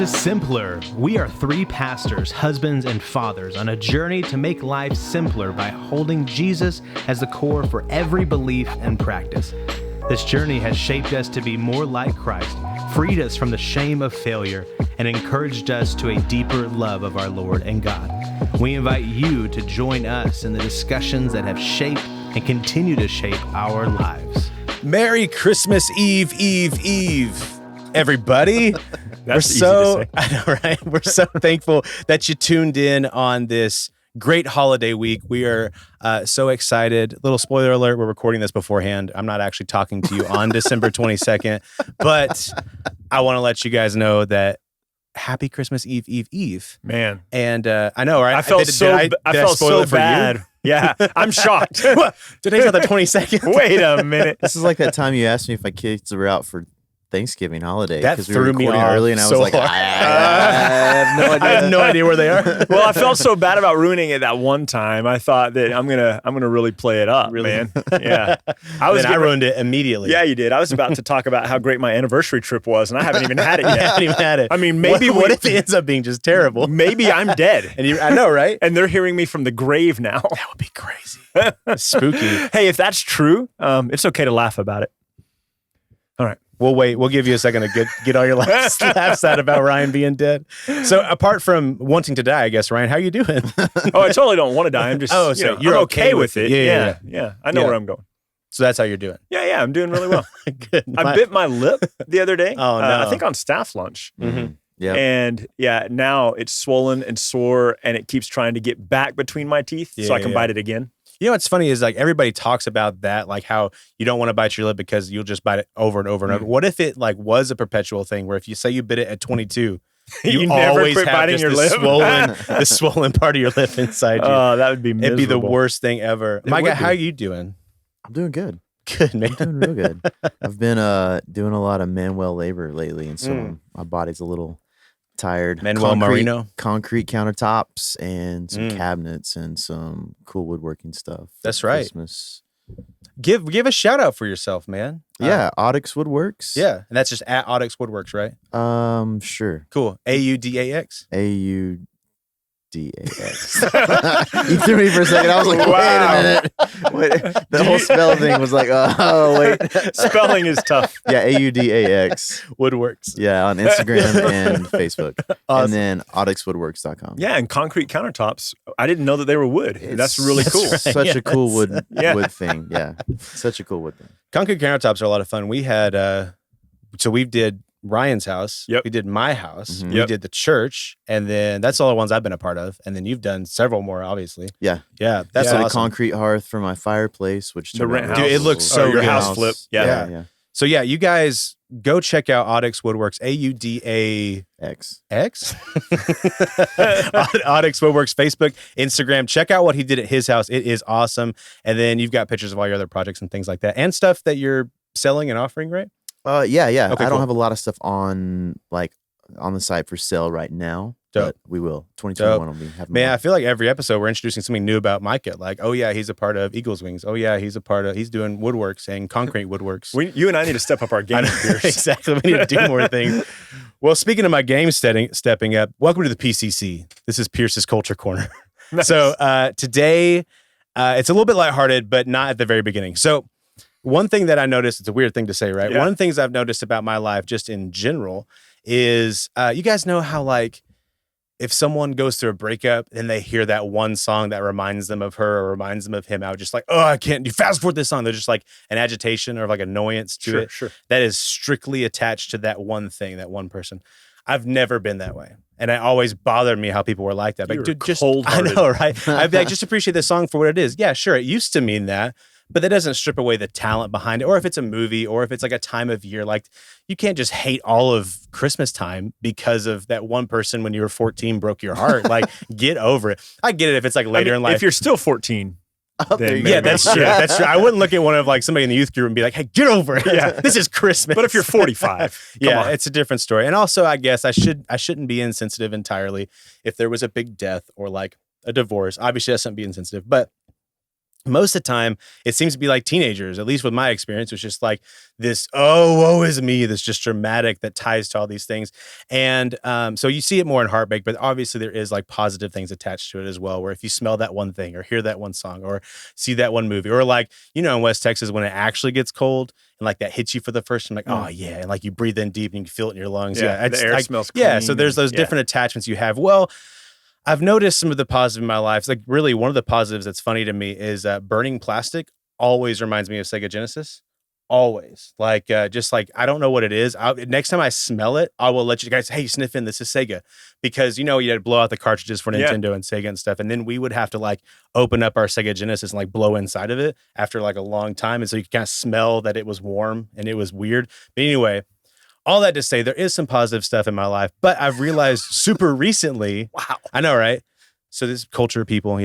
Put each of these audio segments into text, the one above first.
to Simpler. We are three pastors, husbands, and fathers on a journey to make life simpler by holding Jesus as the core for every belief and practice. This journey has shaped us to be more like Christ, freed us from the shame of failure, and encouraged us to a deeper love of our Lord and God. We invite you to join us in the discussions that have shaped and continue to shape our lives. Merry Christmas Eve, everybody. That's easy to say. I know, right? We're so thankful that you tuned in on this great holiday week. We are so excited. Little spoiler alert, we're recording this beforehand. I'm not actually talking to you on December 22nd, but I want to let you guys know that happy Christmas Eve. Man. And I know, right? I felt did I felt spoil so it for bad. you? Yeah, I'm shocked. What? Today's not the 22nd. Wait a minute. This is like that time you asked me if my kids were out for Thanksgiving holiday. That We threw were me recording off early, and I was so like, hard. I have no idea. I have no idea where they are. Well, I felt so bad about ruining it that one time. I thought that I'm gonna really play it up, Really? man. Yeah, I ruined it immediately. Yeah, you did. I was about to talk about how great my anniversary trip was, and I haven't even had it I yet. haven't even had it. I mean, maybe what if it ends up being just terrible? maybe I'm dead, And I know, right? and they're hearing me from the grave now. That would be crazy. Spooky. Hey, if that's true, it's okay to laugh about it. All right. We'll wait. We'll give you a second to get all your laughs out about Ryan being dead. So apart from wanting to die, I guess, Ryan, how you doing? Oh, I totally don't want to die. I'm just, you're I'm okay with it. it. Yeah. I know Yeah. where I'm going. So that's how you're doing. Yeah, I'm doing really well. Good. I bit my lip the other day. Oh, no. I think on staff lunch. Mhm. Yeah. And now it's swollen and sore, and it keeps trying to get back between my teeth so I can bite it again. You know what's funny is like everybody talks about that, like how you don't want to bite your lip because you'll just bite it over and over and over. What if it like was a perpetual thing where if you say you bit it at 22, You you never always quit have biting just your this lip? the swollen part of your lip inside you. Oh, that would be miserable. It'd be the worst thing ever. Micah, would how be. are you doing? I'm doing good. Good, man. I'm doing real good. I've been doing a lot of manual labor lately, and so my body's a little tired. Manuel Marino? Concrete countertops and some cabinets and some cool woodworking stuff. for That's right. Christmas. Give a shout out for yourself, man. Yeah, Audax Woodworks. Yeah. And that's just at Audax Woodworks, right? Sure. Cool. AUDAX. AUDAX. You threw me for a second. I was like, Wow. wait a minute. Wait, the whole spell thing was like, oh, wait. Spelling is tough. Yeah, AUDAX. Woodworks. Yeah, on Instagram and Facebook. Awesome. And then audaxwoodworks.com. Yeah, and concrete countertops. I didn't know that they were wood. That's really cool. right. Such a cool wood Yeah. wood thing. Yeah, such a cool wood thing. Concrete countertops are a lot of fun. We had, so we did Ryan's house. Yep. We did my house. Mhm. We Yep. did the church. And then that's all the ones I've been a part of. And then you've done several more, obviously. Yeah. Yeah. That's Did a awesome. concrete hearth for my fireplace, which The turned rent out house. really Dude, it looks cool. so your good. house flip. Yeah. Yeah. So yeah, you guys go check out Audax Woodworks, AUDAX. X. Audax Woodworks, Facebook, Instagram. Check out what he did at his house. It is awesome. And then you've got pictures of all your other projects and things like that, and stuff that you're selling and offering, right? Yeah. Okay, I cool. don't have a lot of stuff on the site for sale right now, Dope. but we will. 2021 will be having. Man, I more. feel like every episode we're introducing something new about Micah. Like, oh yeah, he's a part of Eagles Wings. Oh yeah, he's doing woodworks and concrete woodworks. You and I need to step up our I game know, here. exactly. We need to do more things. Well, speaking of my game stepping up, welcome to the PCC. This is Pierce's Culture Corner. Nice. So today, it's a little bit lighthearted, but not at the very beginning. So one thing that I noticed, it's a weird thing to say, right? Yeah. One of the things I've noticed about my life just in general is you guys know how like if someone goes through a breakup and they hear that one song that reminds them of her or reminds them of him, I would just like, oh, I can't do fast forward this song. They're just like an agitation or like annoyance to it. Sure. That is strictly attached to that one thing, that one person. I've never been that way. And it always bothered me how people were like that. Like, You're dude, just, I cold-hearted. know, right? I'd be like, just appreciate the song for what it is. Yeah, sure. It used to mean that, but that doesn't strip away the talent behind it. Or if it's a movie or if it's like a time of year, like you can't just hate all of Christmas time because of that one person when you were 14 broke your heart. Like, get over it. I get it if it's like later in life. If you're still 14, then Yeah, maybe. that's true. That's true. I wouldn't look at one of like somebody in the youth group and be like, "Hey, get over it. Yeah. This is Christmas." But if you're 45, come yeah, on. it's a different story. And also, I guess I shouldn't be insensitive entirely if there was a big death or like a divorce. Obviously, I shouldn't be insensitive, but most of the time, it seems to be like teenagers, at least with my experience, it's just like this, oh, woe is me, this just dramatic that ties to all these things. And so you see it more in Heartbreak, but obviously there is like positive things attached to it as well, where if you smell that one thing or hear that one song or see that one movie, or like, in West Texas, when it actually gets cold and like that hits you for the first time, like, oh yeah. And like you breathe in deep and you can feel it in your lungs. Yeah. The air smells clean. Yeah. So there's those different attachments you have. Well, I've noticed some of the positive in my life. Like really one of the positives that's funny to me is burning plastic always reminds me of Sega Genesis. Always. Like, just like, I don't know what it is. Next time I smell it, I will let you guys, hey, sniff in, this is Sega. Because, you had to blow out the cartridges for Nintendo and Sega and stuff. And then we would have to like open up our Sega Genesis and like blow inside of it after like a long time. And so you could kind of smell that it was warm and it was weird. But anyway, all that to say, there is some positive stuff in my life, but I've realized super recently, wow, I know, right? So this culture, people,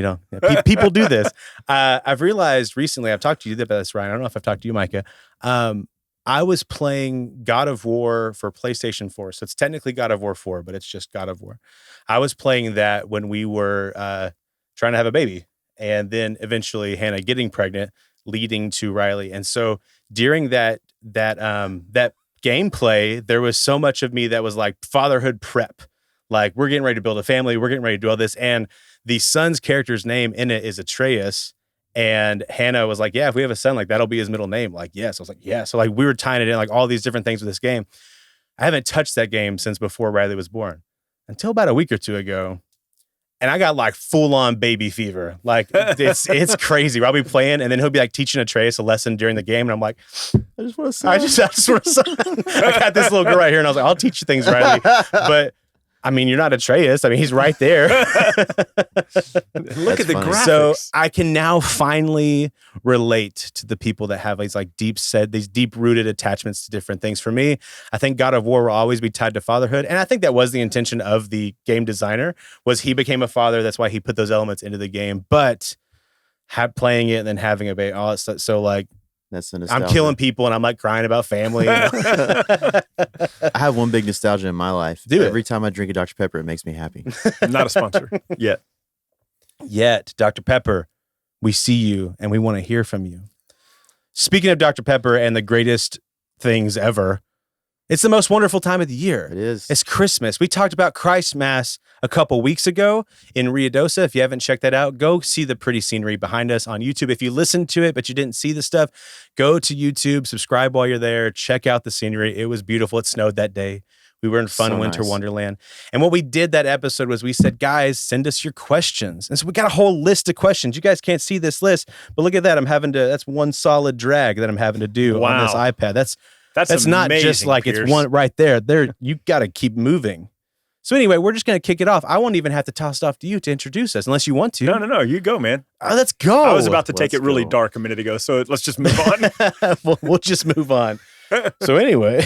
people do this. I've realized recently, I've talked to you about this, Ryan. I don't know if I've talked to you, Micah. I was playing God of War for PlayStation 4. So it's technically God of War 4, but it's just God of War. I was playing that when we were trying to have a baby. And then eventually Hannah getting pregnant, leading to Riley. And so during that gameplay, there was so much of me that was like fatherhood prep. Like, we're getting ready to build a family. We're getting ready to do all this. And the son's character's name in it is Atreus. And Hannah was like, yeah, if we have a son, like, that'll be his middle name. Like, yes. I was like, yeah. So like we were tying it in, like all these different things with this game. I haven't touched that game since before Riley was born, until about a week or two ago. And I got like full on baby fever. Like it's crazy. I'll be playing and then he'll be like teaching Atreus a lesson during the game. And I'm like, I just want a son. I just want a son. I got this little girl right here. And I was like, I'll teach you things, Riley. But I mean, you're not Atreus. I mean, he's right there. Look at the graphics. So I can now finally relate to the people that have these like these deep rooted attachments to different things. For me, I think God of War will always be tied to fatherhood. And I think that was the intention of the game designer, was he became a father. That's why he put those elements into the game. But playing it and then having a baby, all that stuff. So like, that's the nostalgia. I'm killing people and I'm like crying about family. I have one big nostalgia in my life. Every time I drink a Dr. Pepper, it makes me happy. Not a sponsor yet. Dr. Pepper, we see you and we want to hear from you. Speaking of Dr. Pepper and the greatest things ever, it's the most wonderful time of the year. It is. It's Christmas. We talked about Christ Mass a couple weeks ago in Ruidosa. If you haven't checked that out, go see the pretty scenery behind us on YouTube. If you listened to it, but you didn't see the stuff, go to YouTube, subscribe while you're there, check out the scenery. It was beautiful. It snowed that day. We were in fun winter wonderland. And what we did that episode was we said, guys, send us your questions. And so we got a whole list of questions. You guys can't see this list, but look at that. That's one solid drag that I'm having to do on this iPad. That's not just like Pierce. It's one right there. You got to keep moving. So anyway, we're just going to kick it off. I won't even have to toss it off to you to introduce us unless you want to. No. You go, man. Let's go. I was about to take it really dark a minute ago, so let's just move on. We'll just move on. So anyway.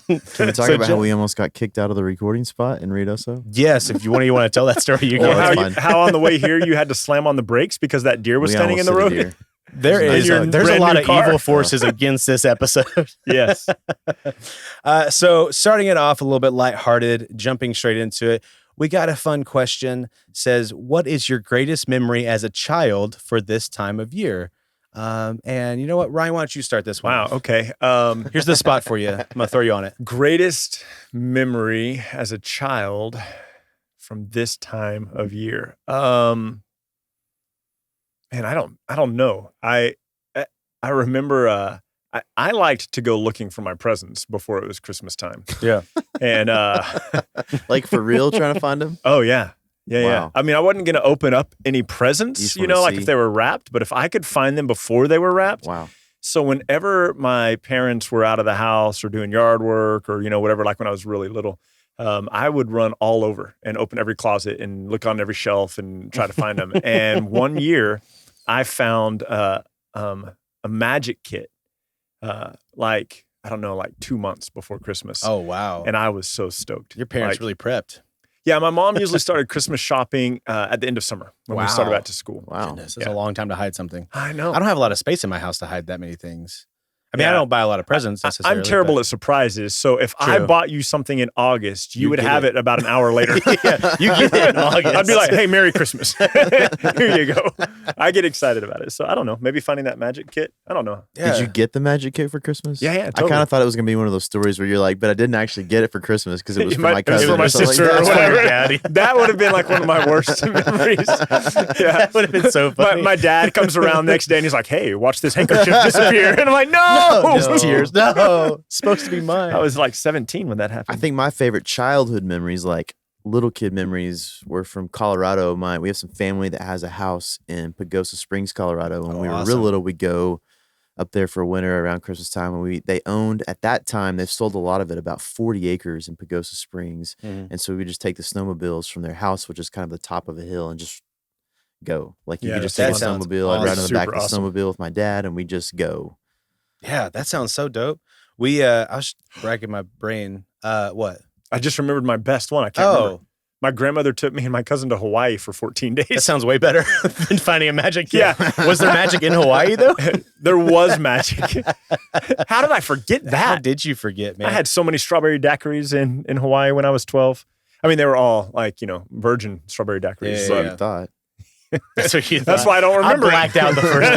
Can we talk about how we almost got kicked out of the recording spot in Ruidosa? Yes. If you want to tell that story, you go. How on the way here you had to slam on the brakes because that deer was standing in the road? There's a lot of evil forces against this episode. Yes. So starting it off a little bit lighthearted, jumping straight into it, we got a fun question. Says, what is your greatest memory as a child for this time of year? And you know what, Ryan, why don't you start this one? Wow. Okay. Here's the spot for you. I'm gonna throw you on it. Greatest memory as a child from this time of year. Man, I don't know. I remember I liked to go looking for my presents before it was Christmas time. Yeah. And like for real trying to find them? Oh yeah. Yeah. I mean, I wasn't going to open up any presents, like if they were wrapped, but if I could find them before they were wrapped. Wow. So whenever my parents were out of the house or doing yard work or, whatever, like when I was really little, I would run all over and open every closet and look on every shelf and try to find them. And one year I found a magic kit, like 2 months before Christmas. Oh, wow. And I was so stoked. Your parents really prepped. Yeah, my mom usually started Christmas shopping at the end of summer when we started back to school. Wow. Goodness, that's a long time to hide something. I know. I don't have a lot of space in my house to hide that many things. I mean, I don't buy a lot of presents necessarily. I'm terrible at surprises. So if I True. bought you something in August, you would get have it about an hour later. Yeah, you get it in August. I'd be like, hey, Merry Christmas. Here you go. I get excited about it. So I don't know. Maybe finding that magic kit. I don't know. Yeah. Did you get the magic kit for Christmas? Yeah, I kind of thought it was going to be one of those stories where you're like, but I didn't actually get it for Christmas because it was for my cousin. It was for my or something sister like or that. whatever. Daddy. That would have been like one of my worst memories. Yeah. That would have been so funny. My dad comes around next day and he's like, hey, watch this handkerchief disappear. And I'm like, no. Just tears. No. It's supposed to be mine. I was like 17 when that happened. I think my favorite childhood memories, like little kid memories, were from Colorado. We have some family that has a house in Pagosa Springs, Colorado. When we were real little, we'd go up there for winter around Christmas time. And they owned, at that time, they've sold a lot of it, about 40 acres in Pagosa Springs. And so we just take the snowmobiles from their house, which is kind of the top of a hill, and just go. Like you could just take a snowmobile. I'd ride on the back of the snowmobile with my dad, and we just go. Yeah, that sounds so dope. I was racking my brain. What? I just remembered my best one. I can't remember. My grandmother took me and my cousin to Hawaii for 14 days. That sounds way better than finding a magic kit. Yeah. Was there magic in Hawaii, though? There was magic. How did I forget that? How did you forget, man? I had so many strawberry daiquiris in Hawaii when I was 12. I mean, they were all like, virgin strawberry daiquiris. That's what I thought. That's what you thought. That's why I don't remember. I blacked out the first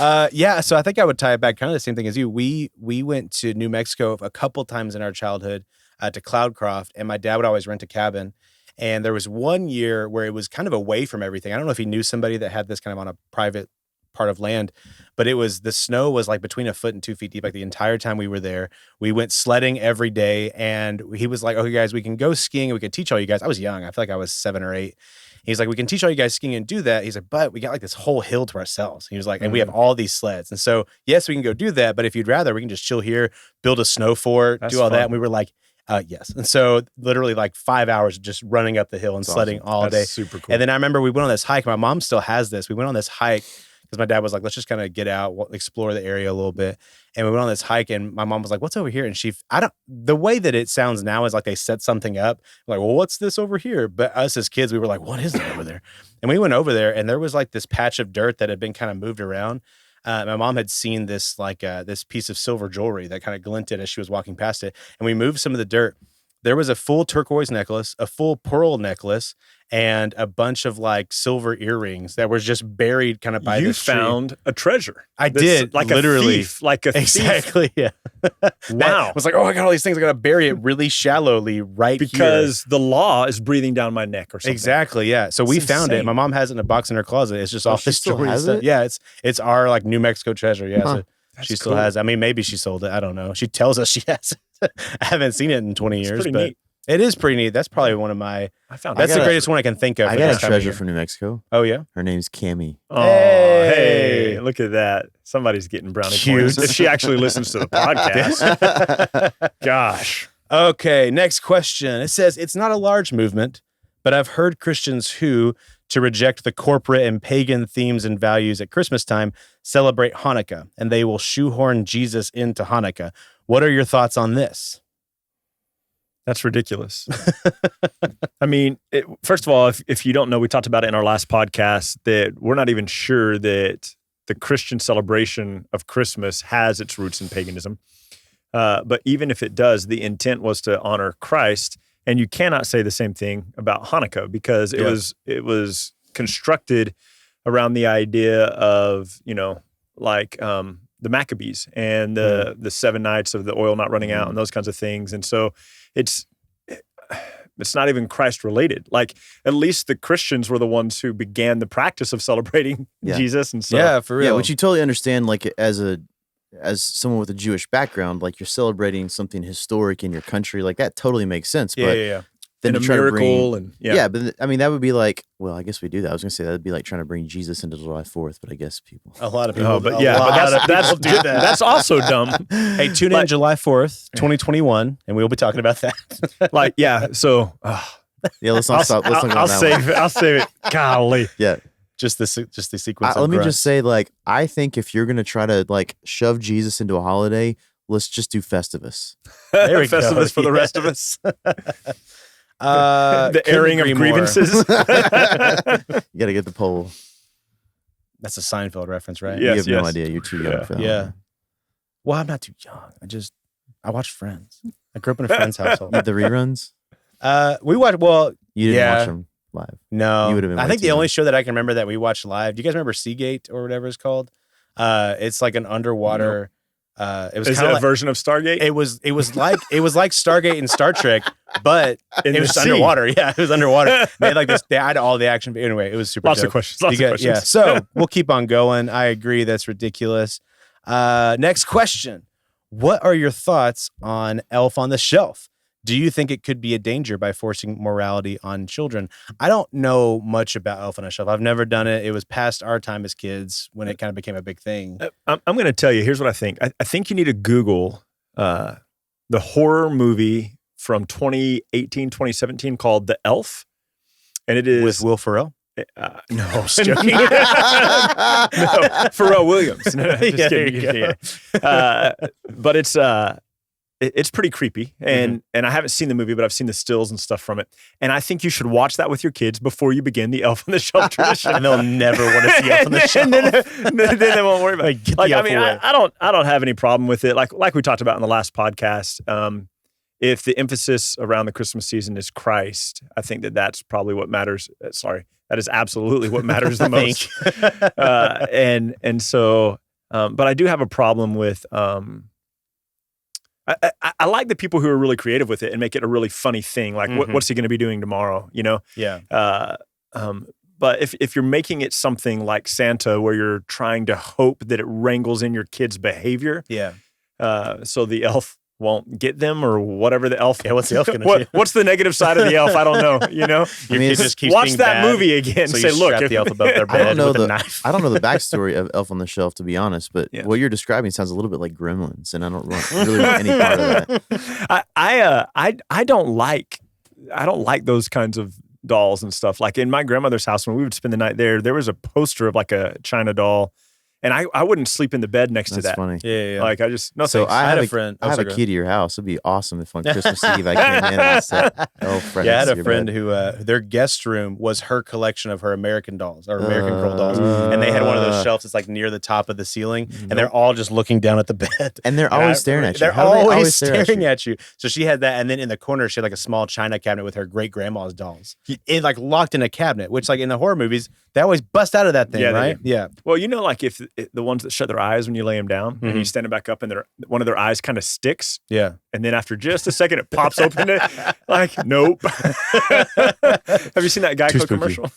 day. Yeah, so I think I would tie it back kind of the same thing as you. We went to New Mexico a couple times in our childhood to Cloudcroft, and my dad would always rent a cabin. And there was one year where it was kind of away from everything. I don't know if he knew somebody that had this kind of on a private part of land, but the snow was like between 1 foot and 2 feet deep. Like the entire time we were there, we went sledding every day, and he was like, "Okay, guys, we can go skiing and we can teach all you guys." I was young. I feel like I was 7 or 8. He's like, "We can teach all you guys skiing and do that." He's like, "But we got like this whole hill to ourselves." He was like, "And we have all these sleds. And so, yes, we can go do that. But if you'd rather, we can just chill here, build a snow fort, do all that." And we were like, yes. And so literally like 5 hours of just running up the hill and sledding all day. Super cool. And then I remember we went on this hike. My mom still has this. We went on this hike because my dad was like, "Let's just kind of get out, explore the area a little bit." And we went on this hike, and my mom was like, "What's over here?" And the way that it sounds now is like they set something up. Like, "Well, what's this over here?" But us as kids, we were like, "What is that over there?" And we went over there, and there was like this patch of dirt that had been kind of moved around. My mom had seen this this piece of silver jewelry that kind of glinted as she was walking past it. And we moved some of the dirt. There was a full turquoise necklace, a full pearl necklace, and a bunch of like silver earrings that was just buried kind of by this tree. You found a treasure. I did, like literally. a thief, like a thief. Exactly, yeah. Wow. I was like, "Oh, I got all these things. I got to bury it really shallowly right here." Because the law is breathing down my neck or something. Exactly, yeah. So we found it. My mom has it in a box in her closet. It's just all she this still jewelry has stuff. it? Yeah, it's our like New Mexico treasure. Yeah, so she still cool. has it. I mean, maybe she sold it. I don't know. She tells us she has it. I haven't seen it in 20 years, pretty but neat. it is pretty neat. That's probably one of my. That's the greatest one I can think of. I got a treasure from New Mexico. Oh yeah. Her name's Cammie. Oh, hey, look at that. Somebody's getting brownie Cute. points. If she actually listens to the podcast. Gosh. Okay, next question. It says, "It's not a large movement, but I've heard Christians who, to reject the corporate and pagan themes and values at Christmas time, celebrate Hanukkah, and they will shoehorn Jesus into Hanukkah. What are your thoughts on this?" That's ridiculous. I mean, first of all, if you don't know, we talked about it in our last podcast that we're not even sure that the Christian celebration of Christmas has its roots in paganism. But even if it does, the intent was to honor Christ. And you cannot say the same thing about Hanukkah because it was constructed around the idea of, the Maccabees and the 7 nights of the oil not running out and those kinds of things. And so it's not even Christ related. Like at least the Christians were the ones who began the practice of celebrating Jesus. And so, for real. Yeah, which you totally understand, like as someone with a Jewish background, like you're celebrating something historic in your country, like that totally makes sense. But then and to a try miracle to bring, but I mean that would be like, well, I guess we do that. I was gonna say that would be like trying to bring Jesus into July 4th, but I guess people. A lot of people. Oh, but that's also dumb. Hey, tune in July 4th, 2021, and we'll be talking about that. So yeah, let's not stop. Let's not go on that one. I'll save it. Golly. Yeah. Just the sequence. Let me just say, like, I think if you're gonna try to like shove Jesus into a holiday, let's just do Festivus. There we Festivus go. for the rest of us. The airing of grievances. You got to get the poll. That's a Seinfeld reference, right? Yeah. You have Yes, no yes. idea. You're too young for that. Yeah. one. Well, I'm not too young. I watched Friends. I grew up in a Friends household. The reruns. We watched. Well, You didn't Yeah. watch them live. no. You would've been I way think too the only young. show that I can remember that we watched live. Do you guys remember Seagate or whatever it's called? It's like an underwater. It was Is kind it of a like, version of Stargate? it was like Stargate and Star Trek, but In it the was sea. underwater. Yeah, it was underwater. They had like this. They had all the action. But anyway, it was super. Lots dope. of questions. Lots of questions. Yeah. So we'll keep on going. I agree. That's ridiculous. Next question. What are your thoughts on Elf on the Shelf? Do you think it could be a danger by forcing morality on children? I don't know much about Elf on the Shelf. I've never done it. It was past our time as kids when it kind of became a big thing. I'm going to tell you, here's what I think. I think you need to Google the horror movie from 2018, 2017 called The Elf. And it is... With Will Ferrell? no, just joking. No, Pharrell Williams. No, just Yeah, kidding. there you But it's pretty creepy, and I haven't seen the movie, but I've seen the stills and stuff from it. And I think you should watch that with your kids before you begin the Elf on the Shelf tradition. And they'll never want to see Elf on the Shelf. And then they won't worry about it. Get Like, the I elf mean, away. I don't have any problem with it. Like we talked about in the last podcast. If the emphasis around the Christmas season is Christ, I think that's probably what matters. That is absolutely what matters the most. And so, but I do have a problem with. I like the people who are really creative with it and make it a really funny thing. Like, what's he going to be doing tomorrow? You know? Yeah. But if you're making it something like Santa, where you're trying to hope that it wrangles in your kid's behavior, Yeah. so the elf won't get them or whatever the elf. Yeah, what's the elf gonna do? What's the negative side of the elf? I don't know. You know, Your mean, kid it's- just keeps watch being that bad, movie again. So Say, you look, strap the elf above their I don't bed know with a the knife. I don't know the backstory of Elf on the Shelf, to be honest, but Yeah. what you're describing sounds a little bit like Gremlins, and I don't really want any part of that. I don't like those kinds of dolls and stuff. Like in my grandmother's house, when we would spend the night there was a poster of like a China doll, and I wouldn't sleep in the bed next to That's that. funny. Yeah. Like I just no So thanks. I had have a friend- I have sorry, a go key to your house. It'd be awesome if on Christmas Eve I came in and set Elf right Yeah, I next had to a your friend bed. who their guest room was her collection of her American dolls or American Girl dolls, and they had one of those shelves that's like near the top of the ceiling, and they're all just looking down at the bed. And they're And always staring at you. They're How do they always stare at staring you? at you. So she had that, and then in the corner she had like a small china cabinet with her great grandma's dolls, it like locked in a cabinet. Which like in the horror movies, they always bust out of that thing, Yeah, they right? do. Yeah, Well, you know, like if the ones that shut their eyes when you lay them down, and you stand them back up, and one of their eyes kind of sticks, yeah. and then after just a second, it pops open. Like, nope. Have you seen that Geico spooky. commercial?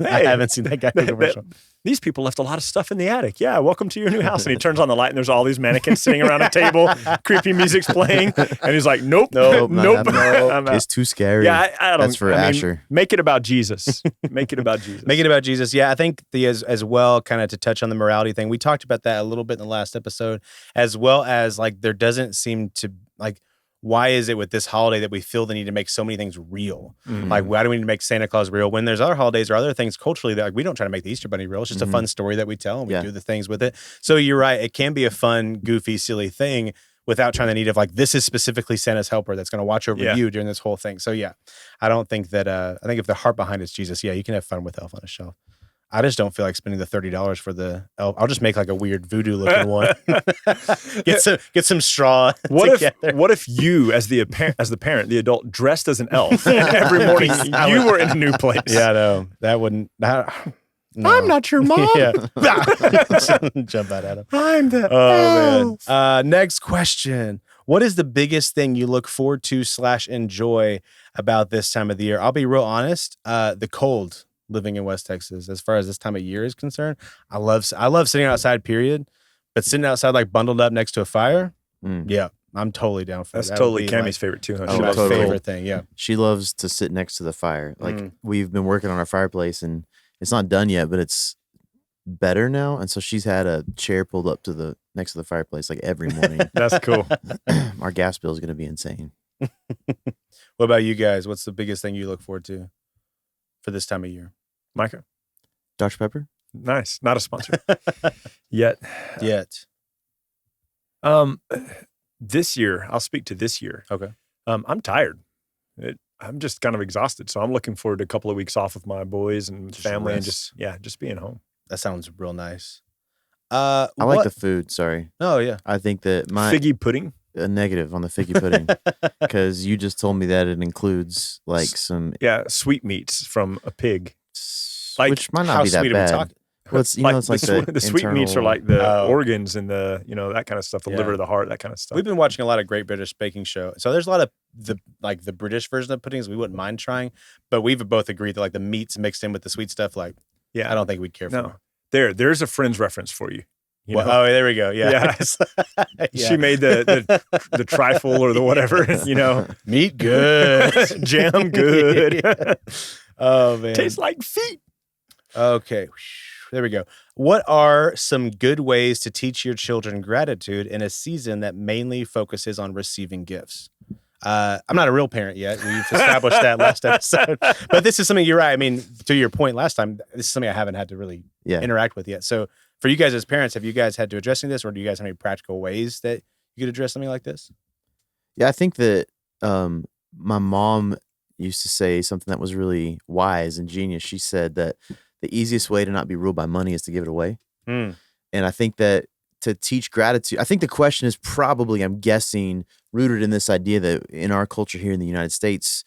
I haven't seen that guy commercial. These people left a lot of stuff in the attic. Yeah, welcome to your new house. And he turns on the light, and there's all these mannequins sitting around a table. Creepy music's playing, and he's like, "Nope, Nope, not nope, happening. I'm out." It's too scary. Yeah, I don't. That's for I mean, Asher. make it about Jesus. Make it about Jesus. Make it about Jesus. Yeah, I think as well, kind of to touch on the morality thing. We talked about that a little bit in the last episode, as well as like there doesn't seem to like. Why is it with this holiday that we feel the need to make so many things real? Like, why do we need to make Santa Claus real when there's other holidays or other things culturally that like, we don't try to make the Easter Bunny real? It's just a fun story that we tell and we Yeah. do the things with it. So you're right. It can be a fun, goofy, silly thing without trying to need of like, this is specifically Santa's helper that's going to watch over Yeah. you during this whole thing. So yeah, I don't think that, I think if the heart behind it's Jesus, yeah, you can have fun with Elf on a Shelf. I just don't feel like spending the $30 for the elf. I'll just make like a weird voodoo looking one. get some straw. What if you, as the parent, the adult, dressed as an elf, and every morning you were in a new place? Yeah, no, that wouldn't. No. I'm not your mom. Yeah. Jump out at him. I'm the Oh man. Next question. What is the biggest thing you look forward to / enjoy about this time of the year? I'll be real honest. The cold living in West Texas, as far as this time of year is concerned. I love sitting outside, period. But sitting outside like bundled up next to a fire, yeah, I'm totally down for That's that. totally That would be, Cammie's favorite too. Huh? Oh, She my loves totally. favorite thing. Yeah. She loves to sit next to the fire. Like Mm. we've been working on our fireplace and it's not done yet, but it's better now. And so she's had a chair pulled up to the next to the fireplace like every morning. That's cool. Our gas bill is going to be insane. What about you guys? What's the biggest thing you look forward to for this time of year? Micah, Dr. Pepper? nice. Not a sponsor yet. Yet. This year, I'll speak to this year. Okay. I'm tired. I'm just kind of exhausted. So I'm looking forward to a couple of weeks off with my boys and Just family and rest. just being home. That sounds real nice. I like the food. Sorry. Oh yeah. I think that Figgy pudding. a negative on the figgy pudding because you just told me that it includes like some sweetmeats from a pig. Like, which might how not be that sweet are we bad. talking? Well, it's, it's like the sweetmeats are like the organs and the that kind of stuff, the liver, the heart, that kind of stuff. We've been watching a lot of Great British Baking Show, so there's a lot of the British version of puddings we wouldn't mind trying, but we've both agreed that like the meats mixed in with the sweet stuff, like I don't think we'd care for. There's a Friends reference for you. Oh, there we go. Yeah. She made the trifle or the whatever, meat good, jam good. Oh man, tastes like feet. Okay. There we go. What are some good ways to teach your children gratitude in a season that mainly focuses on receiving gifts? I'm not a real parent yet. We've established that last episode. But this is something, you're right. I mean, to your point last time, this is something I haven't had to really interact with yet. So for you guys as parents, have you guys had to address this, or do you guys have any practical ways that you could address something like this? Yeah, I think that my mom used to say something that was really wise and genius. She said that the easiest way to not be ruled by money is to give it away. And I think that to teach gratitude, I think the question is probably, I'm guessing, rooted in this idea that in our culture here in the United States,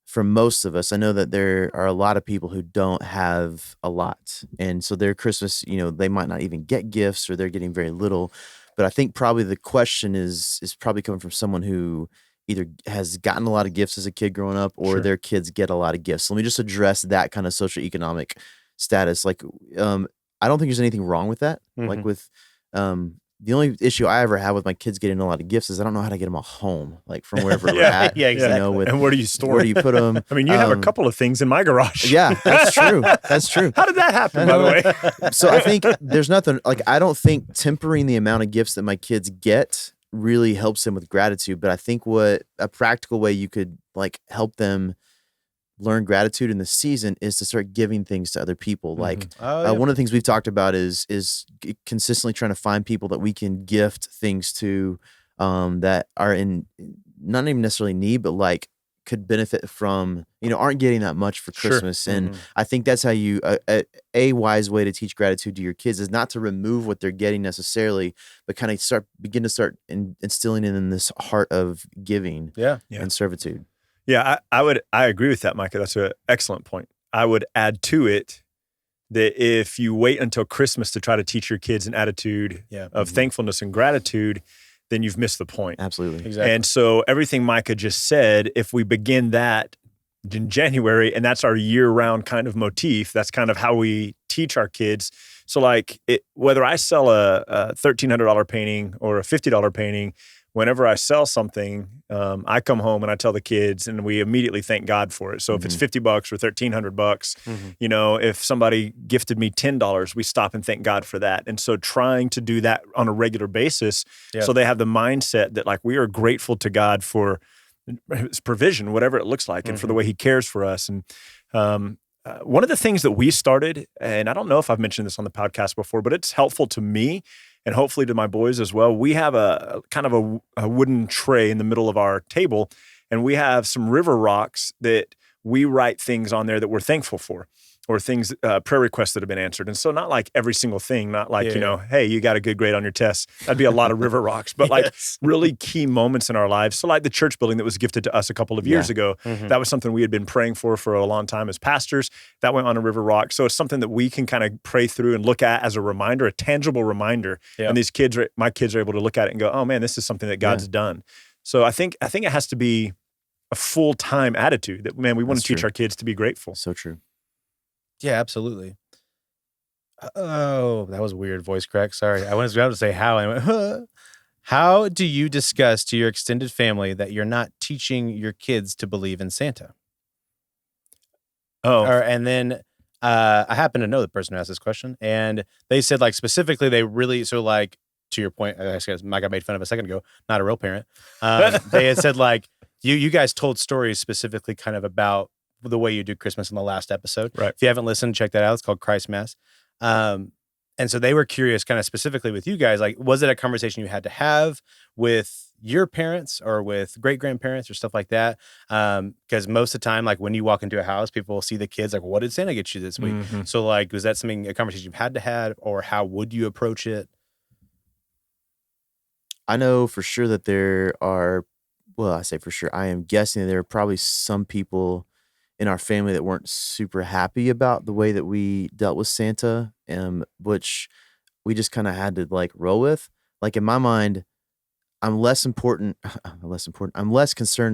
for most of us, I know that there are a lot of people who don't have a lot. And so their Christmas, they might not even get gifts, or they're getting very little. But I think probably the question is probably coming from someone who either has gotten a lot of gifts as a kid growing up, or their kids get a lot of gifts. So let me just address that kind of socioeconomic status. Like, I don't think there's anything wrong with that. Like with, the only issue I ever have with my kids getting a lot of gifts is I don't know how to get them a home, like from wherever we're at. Yeah, exactly. And where do you store? Where do you put them? I mean, you have a couple of things in my garage. Yeah, that's true. That's true. How did that happen, by the way? So I think there's nothing, like, I don't think tempering the amount of gifts that my kids get really helps them with gratitude. But I think what a practical way you could like help them learn gratitude in the season is to start giving things to other people. Like one of the things we've talked about is consistently trying to find people that we can gift things to that are in not even necessarily need, but like could benefit from, aren't getting that much for Christmas. And I think that's how you, a wise way to teach gratitude to your kids is not to remove what they're getting necessarily, but kind of begin to start instilling in this heart of giving and servitude. Yeah, I agree with that, Micah. That's an excellent point. I would add to it that if you wait until Christmas to try to teach your kids an attitude of thankfulness and gratitude, then you've missed the point. Absolutely. Exactly. And so everything Micah just said, if we begin that in January, and that's our year-round kind of motif, that's kind of how we teach our kids. So like whether I sell a $1,300 painting or a $50 painting, whenever I sell something, I come home and I tell the kids, and we immediately thank God for it. So if it's $50 or $1,300, if somebody gifted me $10, we stop and thank God for that. And so trying to do that on a regular basis, so they have the mindset that like we are grateful to God for His provision, whatever it looks like, and for the way He cares for us. And one of the things that we started, and I don't know if I've mentioned this on the podcast before, but it's helpful to me and hopefully to my boys as well. We have a kind of a wooden tray in the middle of our table, and we have some river rocks that we write things on there that we're thankful for, or things, prayer requests that have been answered. And so not like every single thing, not like, hey, you got a good grade on your test. That'd be a lot of river rocks, but like really key moments in our lives. So like the church building that was gifted to us a couple of years ago, that was something we had been praying for a long time as pastors. That went on a river rock. So it's something that we can kind of pray through and look at as a reminder, a tangible reminder. And these kids, my kids are able to look at it and go, oh man, this is something that God's done. So I think it has to be a full-time attitude that, man, we want to teach our kids to be grateful. So true. Yeah, absolutely. Oh, that was a weird voice crack. Sorry. I was about to say how. And I went, huh. How do you discuss to your extended family that you're not teaching your kids to believe in Santa? And then I happen to know the person who asked this question, and they said like specifically they really, so like to your point, I guess Mike got made fun of a second ago, not a real parent. They had said like, you guys told stories specifically kind of about the way you do Christmas in the last episode. Right. If you haven't listened, check that out. It's called Christ Mass. And so they were curious kind of specifically with you guys, like, was it a conversation you had to have with your parents or with great-grandparents or stuff like that? Because most of the time, like when you walk into a house, people will see the kids like, what did Santa get you this week? Mm-hmm. So like, was that a conversation you had to have, or how would you approach it? I know for sure that there are, well, I say for sure, I am guessing that there are probably some people in our family that weren't super happy about the way that we dealt with Santa, which we just kind of had to like roll with. Like in my mind, I'm less concerned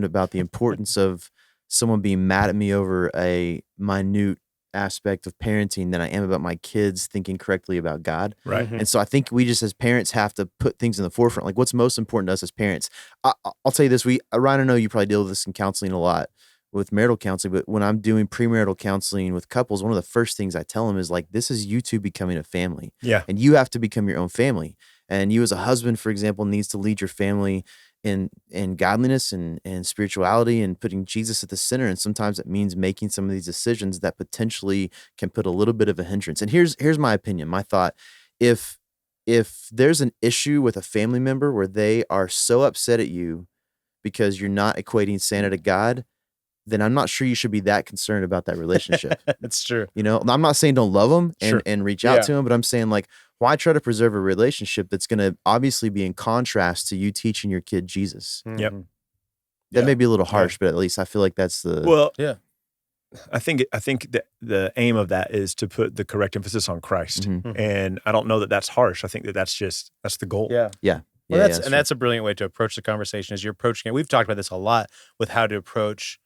about the importance of someone being mad at me over a minute aspect of parenting than I am about my kids thinking correctly about God. Right. Mhm. And so I think we just as parents have to put things in the forefront. Like what's most important to us as parents. I'll tell you this, Ryan, I know you probably deal with this in counseling a lot with marital counseling, but when I'm doing premarital counseling with couples, one of the first things I tell them is like, this is you two becoming a family. Yeah. And you have to become your own family. And you as a husband, for example, needs to lead your family in godliness and spirituality and putting Jesus at the center. And sometimes it means making some of these decisions that potentially can put a little bit of a hindrance. And here's my opinion, my thought. If there's an issue with a family member where they are so upset at you because you're not equating Santa to God, then I'm not sure you should be that concerned about that relationship. That's true. You know, I'm not saying don't love them Sure. and reach out Yeah. to them, but I'm saying like, why try to preserve a relationship that's going to obviously be in contrast to you teaching your kid Jesus? Yep. Mhm. That Yeah. may be a little harsh, but at least I feel like that's the Well, Yeah. I think that the aim of that is to put the correct emphasis on Christ. Mhm. And I don't know that that's harsh. I think that's the goal. Yeah. yeah. Well, yeah, that's true. that's a brilliant way to approach the conversation as you're approaching it. We've talked about this a lot with how to approach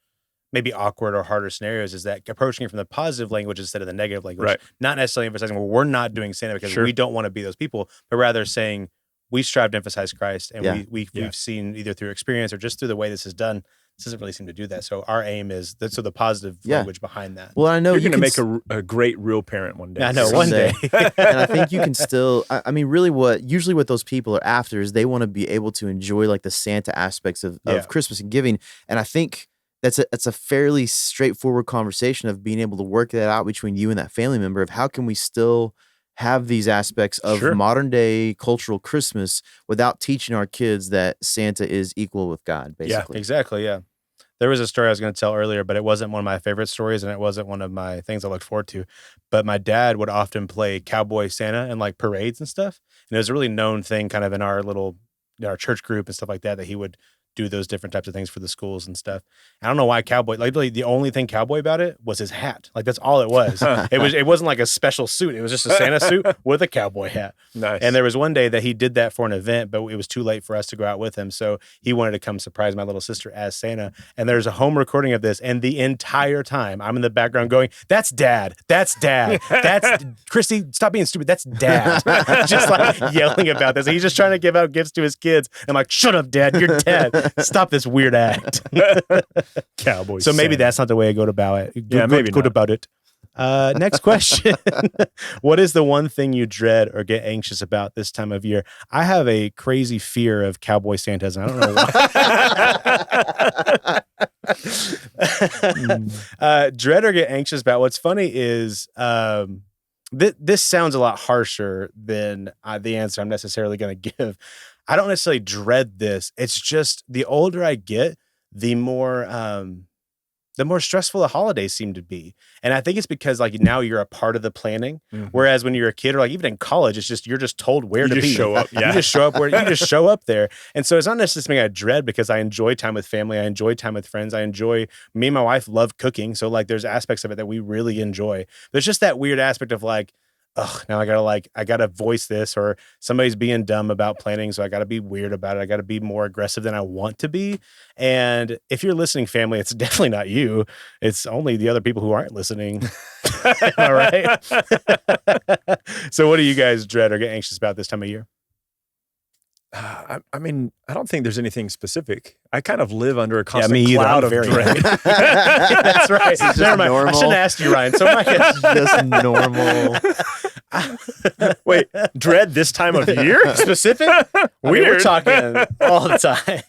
maybe awkward or harder scenarios, is that approaching it from the positive language instead of the negative language. Right. Not necessarily emphasizing, well, we're not doing Santa because Sure. we don't want to be those people, but rather saying we strive to emphasize Christ, and Yeah. we've Yeah. seen either through experience or just through the way this is done, this doesn't really seem to do that. So our aim is so the positive Yeah. language behind that. Well, I know You're you going to can make a great real parent one day. I know one day. Someday. And I think you can still, I mean, really usually what those people are after is they want to be able to enjoy like the Santa aspects of Yeah. Christmas and giving. And I think that's a fairly straightforward conversation of being able to work that out between you and that family member of how can we still have these aspects of Sure. modern day cultural Christmas without teaching our kids that Santa is equal with God, basically. Exactly. Yeah. There was a story I was going to tell earlier, but it wasn't one of my favorite stories, and it wasn't one of my things I looked forward to. But my dad would often play Cowboy Santa in like parades and stuff. And it was a really known thing kind of in our our church group and stuff like that he would do those different types of things for the schools and stuff. I don't know why Cowboy, like literally the only thing Cowboy about it was his hat. Like that's all it was. It wasn't like a special suit. It was just a Santa suit with a cowboy hat. Nice. And there was one day that he did that for an event, but it was too late for us to go out with him. So he wanted to come surprise my little sister as Santa. And there's a home recording of this. And the entire time I'm in the background going, that's dad. That's dad. That's Christy. Stop being stupid. That's dad. Just like yelling about this. He's just trying to give out gifts to his kids. I'm like, shut up, dad. You're dad. Stop this weird act. Cowboy. So maybe Santa. that's not the way I go about it. Yeah, maybe good not. about it. Next question. What is the one thing you dread or get anxious about this time of year? I have a crazy fear of cowboy Santas, and I don't know why. Dread or get anxious about. What's funny is this sounds a lot harsher than the answer I'm necessarily going to give. I don't necessarily dread this. It's just the older I get, the more stressful the holidays seem to be. And I think it's because like now you're a part of the planning. Mhm. Whereas when you're a kid or like even in college, it's just, you're just told where You to just be. show up. Yeah. You just show up you just show up there. And so it's not necessarily something I dread because I enjoy time with family. I enjoy time with friends. Me and my wife love cooking. So like there's aspects of it that we really enjoy. There's just that weird aspect of like, now I gotta voice this, or somebody's being dumb about planning, so I gotta be weird about it. I gotta be more aggressive than I want to be. And if you're listening, family, it's definitely not you. It's only the other people who aren't listening. All right. So what do you guys dread or get anxious about this time of year? I mean, I don't think there's anything specific. I kind of live under a me constant either. cloud I'm of very dread. That's right. This is just Never mind. I normal. shouldn't ask you, Ryan. So my It's just normal. Wait, dread this time of year? specific? We're Weird. talking all the time.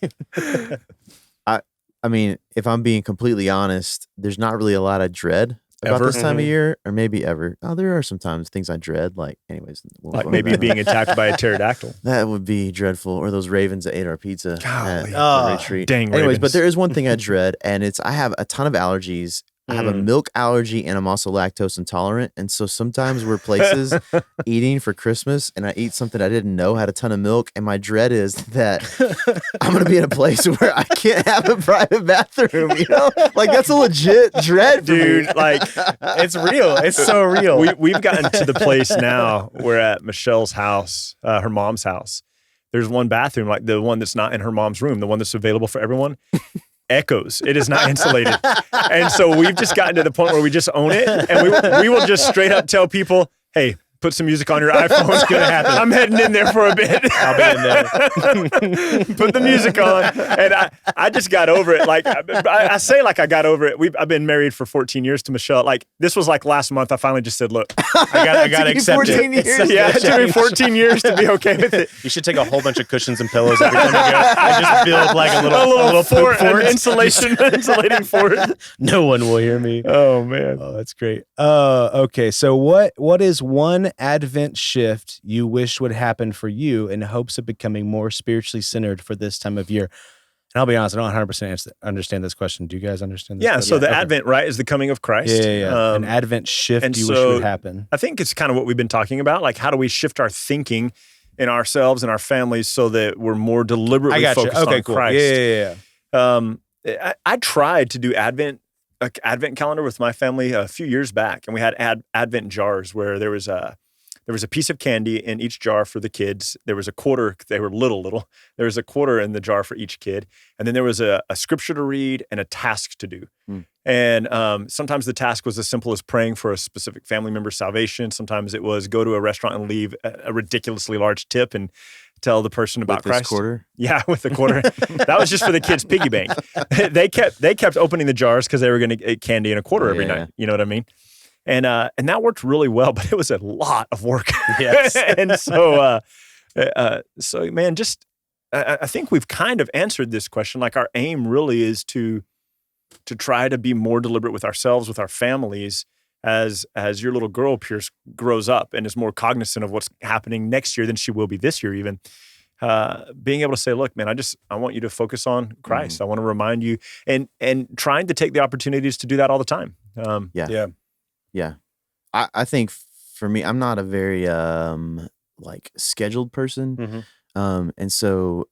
I mean, if I'm being completely honest, there's not really a lot of dread. about Ever? this time of year, or maybe ever. Oh, there are sometimes things I dread. Like, anyways, Like maybe being attacked by a pterodactyl. that would be dreadful. Or those ravens that ate our pizza Golly. at Oh, the retreat. dang Anyways, ravens. but there is one thing I dread, and it's I have a ton of allergies. I have a milk allergy, and I'm also lactose intolerant. And so sometimes we're places eating for Christmas, and I eat something I didn't know had a ton of milk, and my dread is that I'm gonna be in a place where I can't have a private bathroom. You know, like that's a legit dread, for me. Dude, like It's real. It's so real. we've gotten to the place now. We're at Michelle's house, her mom's house. There's one bathroom, like the one that's not in her mom's room, the one that's available for everyone. Echoes. It is not insulated. And so we've just gotten to the point where we just own it. And we will just straight up tell people, hey, put some music on your iPhone. It's going to happen. I'm heading in there for a bit. I'll be in there. Put the music on. And I just got over it. Like, I say like I got over it. I've been married for 14 years to Michelle. Like, this was like last month. I finally just said, look, I got to accept 14 it. years. yeah, it took me 14 years to be okay with it. You should take a whole bunch of cushions and pillows every time you go and just build like a little fort, poop fort. an insulating fort. No one will hear me. Oh man. Oh, that's great. Okay. So what is one Advent shift you wish would happen for you in hopes of becoming more spiritually centered for this time of year? And I'll be honest, I don't 100% understand this question. Do you guys understand this? Yeah, question? so the Okay. Advent, right, is the coming of Christ. Yeah. An Advent shift and you wish so would happen. I think it's kind of what we've been talking about. Like, how do we shift our thinking in ourselves and our families so that we're more deliberately I got you. focused Okay, on cool. Christ? Yeah. I tried to do Advent calendar with my family a few years back, and we had Advent jars where there was a piece of candy in each jar for the kids. There was a quarter. They were little. There was a quarter in the jar for each kid. And then there was a scripture to read and a task to do. And sometimes the task was as simple as praying for a specific family member's salvation. Sometimes it was go to a restaurant and leave a ridiculously large tip and tell the person about With this Christ. quarter? Yeah, with the quarter. That was just for the kids' piggy bank. They kept opening the jars because they were going to get candy and a quarter every night. You know what I mean? And that worked really well, but it was a lot of work. Yes. And so man, just I think we've kind of answered this question. Like, our aim really is to try to be more deliberate with ourselves, with our families, as your little girl, Pierce, grows up and is more cognizant of what's happening next year than she will be this year even. Being able to say, look, man, I want you to focus on Christ. I want to remind you, and trying to take the opportunities to do that all the time. Yeah. I think for me, I'm not a very like scheduled person. And so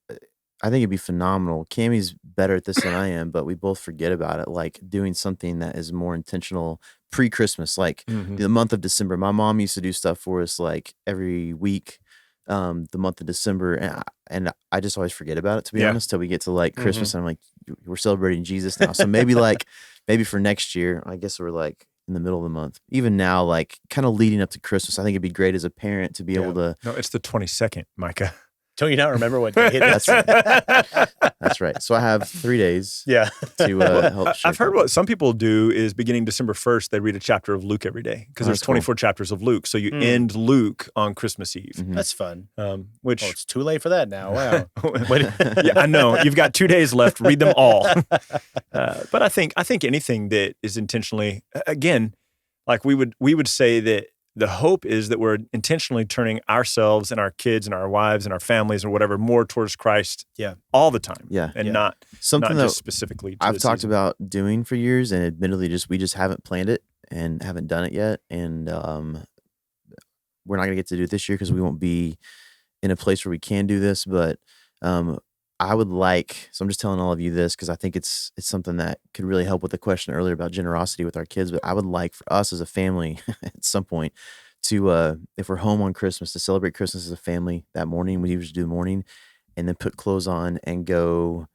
I think it'd be phenomenal. Cammy's better at this than I am, but we both forget about it. Like doing something that is more intentional pre-Christmas, like the month of December. My mom used to do stuff for us like every week, the month of December. And I just always forget about it, to be honest, till we get to like Christmas. And I'm like, we're celebrating Jesus now. So maybe maybe for next year, I guess we're like in the middle of the month. Even now, like kind of leading up to Christmas, I think it'd be great as a parent to be able to. No, it's the 22nd, Micah. Don't you not remember what day it is? That's right. That's right. So I have 3 days. Yeah. To help. I've heard what some people do is beginning December 1st, they read a chapter of Luke every day because there's 24 chapters of Luke. So you end Luke on Christmas Eve. That's fun. Which it's too late for that now. Wow. yeah, I know. You've got 2 days left. Read them all. But I think anything that is intentionally, again, like we would say that the hope is that we're intentionally turning ourselves and our kids and our wives and our families or whatever more towards Christ all the time. And not something just specifically to I've this talked season. about doing for years, and admittedly we just haven't planned it and haven't done it yet. And we're not going to get to do it this year because we won't be in a place where we can do this. But I would like, so I'm just telling all of you this because I think it's something that could really help with the question earlier about generosity with our kids. But I would like for us as a family at some point to, if we're home on Christmas, to celebrate Christmas as a family that morning. We usually do the morning, and then put clothes on and go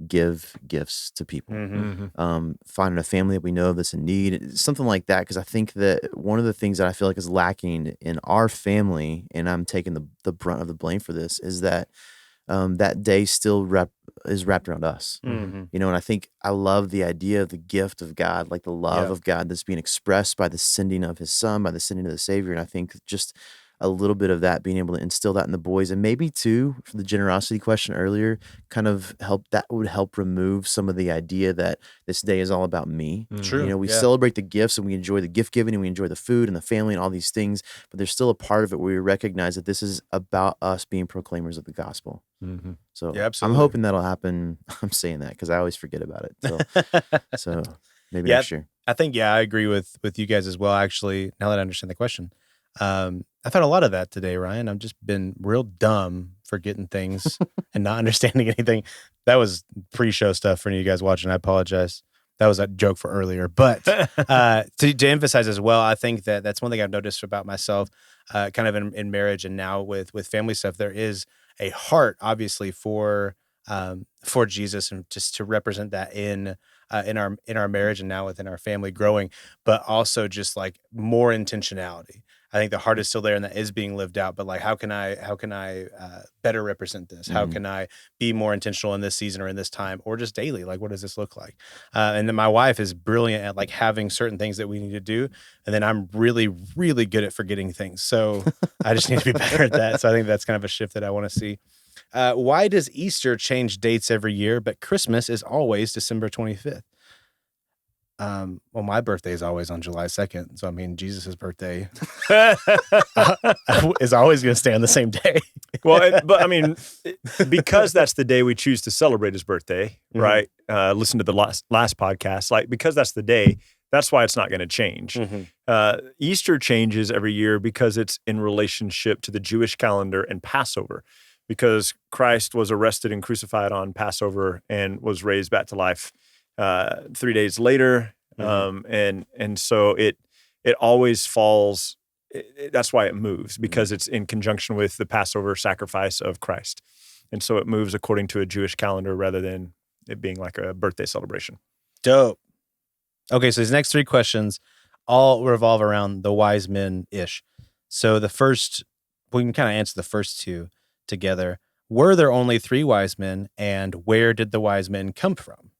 give gifts to people. Finding a family that we know that's in need, something like that. Because I think that one of the things that I feel like is lacking in our family, and I'm taking the brunt of the blame for this, is that that day still is wrapped around us. You know, and I think I love the idea of the gift of God, like the love of God that's being expressed by the sending of his son, by the sending of the Savior. And I think just a little bit of that, being able to instill that in the boys, and maybe too, for the generosity question earlier, kind of would help remove some of the idea that this day is all about me. True. We celebrate the gifts and we enjoy the gift giving and we enjoy the food and the family and all these things, but there's still a part of it where we recognize that this is about us being proclaimers of the gospel. So I'm absolutely. hoping that'll happen. I'm saying that because I always forget about it. So maybe next year. I think, I agree with you guys as well, actually, now that I understand the question. I've had a lot of that today, Ryan. I've just been real dumb forgetting things and not understanding anything. That was pre-show stuff for you guys watching. I apologize. That was a joke for earlier. But to emphasize as well, I think that's one thing I've noticed about myself, kind of in marriage and now with family stuff. There is a heart, obviously, for Jesus, and just to represent that in our marriage and now within our family growing, but also just like more intentionality. I think the heart is still there and that is being lived out, but like, how can I better represent this? How can I be more intentional in this season or in this time or just daily? Like, what does this look like? And then my wife is brilliant at like having certain things that we need to do. And then I'm really, really good at forgetting things. So I just need to be better at that. So I think that's kind of a shift that I want to see. Why does Easter change dates every year, but Christmas is always December 25th? Well, my birthday is always on July 2nd. So, I mean, Jesus' birthday is always going to stay on the same day. Well, but I mean, because that's the day we choose to celebrate his birthday, right? Listen to the last podcast. Like, because that's the day, that's why it's not going to change. Easter changes every year because it's in relationship to the Jewish calendar and Passover, because Christ was arrested and crucified on Passover and was raised back to life 3 days later. And so it always falls. That's why it moves, because it's in conjunction with the Passover sacrifice of Christ. And so it moves according to a Jewish calendar rather than it being like a birthday celebration. Dope. Okay, so these next three questions all revolve around the wise men-ish. So the first, we can kind of answer the first two together. Were there only three wise men, and where did the wise men come from?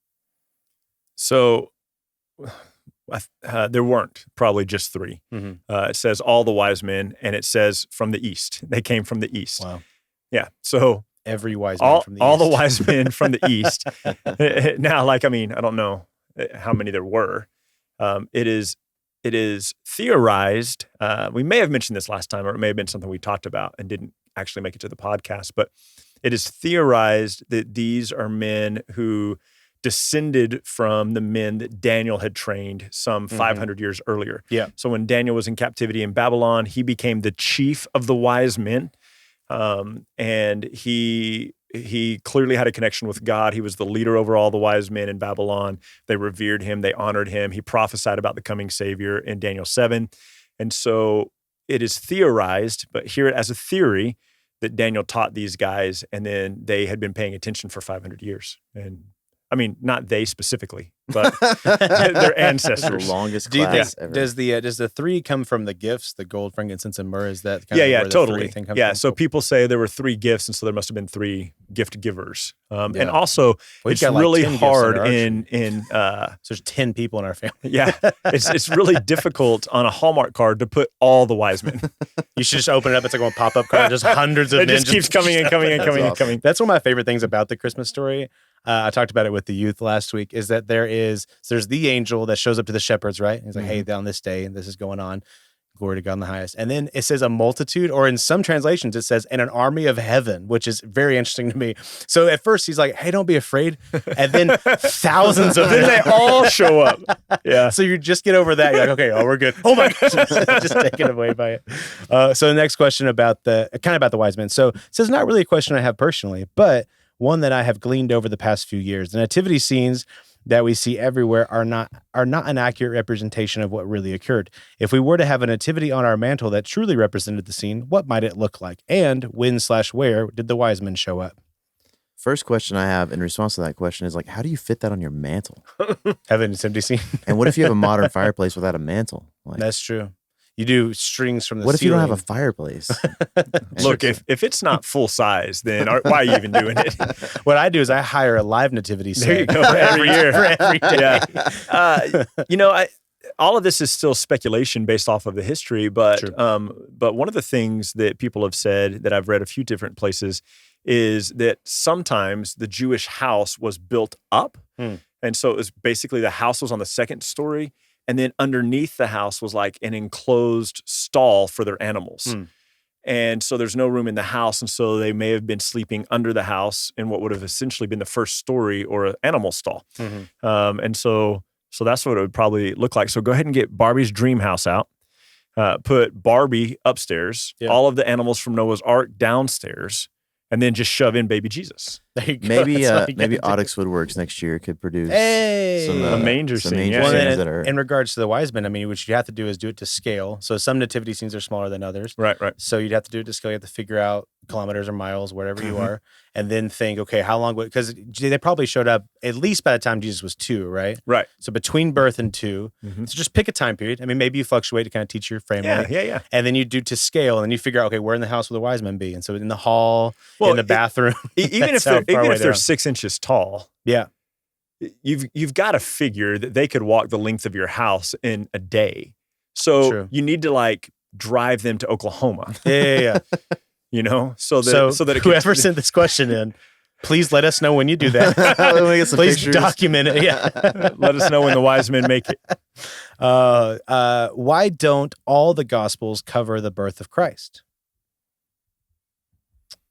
So there weren't, probably just three. It says all the wise men, and it says from the east. They came from the east. Wow. Yeah. So every wise man from the all east. the wise men from the east. Now, like, I mean, I don't know how many there were. It is theorized. We may have mentioned this last time, or it may have been something we talked about and didn't actually make it to the podcast, but it is theorized that these are men who descended from the men that Daniel had trained some 500 years earlier. Yeah. So when Daniel was in captivity in Babylon, he became the chief of the wise men. And he clearly had a connection with God. He was the leader over all the wise men in Babylon. They revered him. They honored him. He prophesied about the coming Savior in Daniel 7. And so it is theorized, but hear it as a theory, that Daniel taught these guys, and then they had been paying attention for 500 years. And I mean, not they specifically, but their ancestors. The longest Do you think, class ever. does the three come from the gifts, the gold, frankincense, and myrrh? Is that kind of Yeah, where the totally. three thing comes Yeah, from? so people say there were three gifts, and so there must have been three gift givers. And Yeah. also, We've it's got like really 10 gifts in hard our in So there's 10 people in our family. yeah, it's really difficult on a Hallmark card to put all the wise men. You should just open it up. It's like a pop-up card. Just hundreds of It men. just keeps coming and coming and That's coming and awesome. coming. That's one of my favorite things about the Christmas story. I talked about it with the youth last week, is that there's the angel that shows up to the shepherds, right? He's like, hey, on this day, and this is going on. Glory to God in the highest. And then it says a multitude, or in some translations, it says, and an army of heaven, which is very interesting to me. So at first he's like, hey, don't be afraid. And then thousands of Then them. they all show up. Yeah. So you just get over that. You're like, okay, we're good. Oh my gosh, just taken away by it. So the next question about the wise men. So it says not really a question I have personally, but one that I have gleaned over the past few years. The nativity scenes that we see everywhere are not an accurate representation of what really occurred. If we were to have a nativity on our mantle that truly represented the scene, what might it look like? And when/where did the wise men show up? First question I have in response to that question is like, how do you fit that on your mantle? Have a nativity scene? And what if you have a modern fireplace without a mantle? Like, That's true. You do strings from the what if you ceiling. don't have a fireplace? Look, if it's not full size, then why are you even doing it? What I do is I hire a live nativity There you set go, every year. for every day. Yeah. all of this is still speculation based off of the history, but True. but one of the things that people have said that I've read a few different places is that sometimes the Jewish house was built up. And so it was basically the house was on the second story, and then underneath the house was like an enclosed stall for their animals. And so there's no room in the house. And so they may have been sleeping under the house in what would have essentially been the first story or an animal stall. And so that's what it would probably look like. So go ahead and get Barbie's dream house out. Put Barbie upstairs, all of the animals from Noah's Ark downstairs, and then just shove in baby Jesus. There you go. Maybe That's what you maybe gotta do. Audax Woodworks next year could produce Hey! some A manger some scene, manger yeah. Well, scenes then that are in regards to the wise men, I mean, what you have to do is do it to scale. So some nativity scenes are smaller than others. Right. So you'd have to do it to scale. You have to figure out kilometers or miles, wherever you are, and then think, okay, how long would, because they probably showed up at least by the time Jesus was 2, right? Right. So between birth and 2. So just pick a time period. I mean, maybe you fluctuate to kind of teach your family. Yeah. And then you do to scale, and then you figure out, okay, where in the house will the wise men be? And so in the hall, Well, in the bathroom. Even if That's how far away they're down. 6 inches tall, Yeah. you've got to figure that they could walk the length of your house in a day. So True. you need to like drive them to Oklahoma, Yeah. you know, so that it whoever could, sent this question in, please let us know when you do that. Let me get some Please pictures. document it. Yeah. let us know when the wise men make it. Why don't all the Gospels cover the birth of Christ?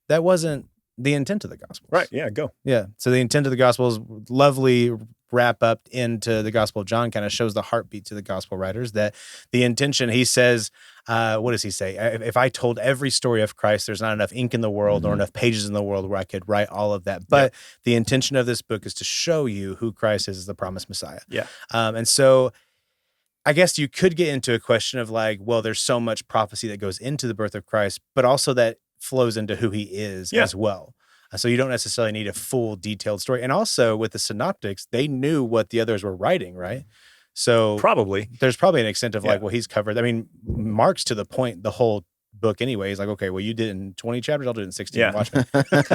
That wasn't the intent of the Gospels. Right. Yeah. Go. Yeah. So the intent of the Gospels, lovely wrap up into the Gospel of John, kind of shows the heartbeat to the Gospel writers, that the intention, he says, what does he say? If I told every story of Christ, there's not enough ink in the world or enough pages in the world where I could write all of that. But the intention of this book is to show you who Christ is as the promised Messiah. Yeah. And so I guess you could get into a question of like, well, there's so much prophecy that goes into the birth of Christ, but also that flows into who he is as well. So you don't necessarily need a full detailed story. And also with the synoptics, they knew what the others were writing, right? So Probably. there's probably an extent of like, Yeah. well, he's covered. I mean, Mark's to the point, the whole book anyway. He's like, okay, well, you did it in 20 chapters, I'll do it in 16. Yeah. Watch me.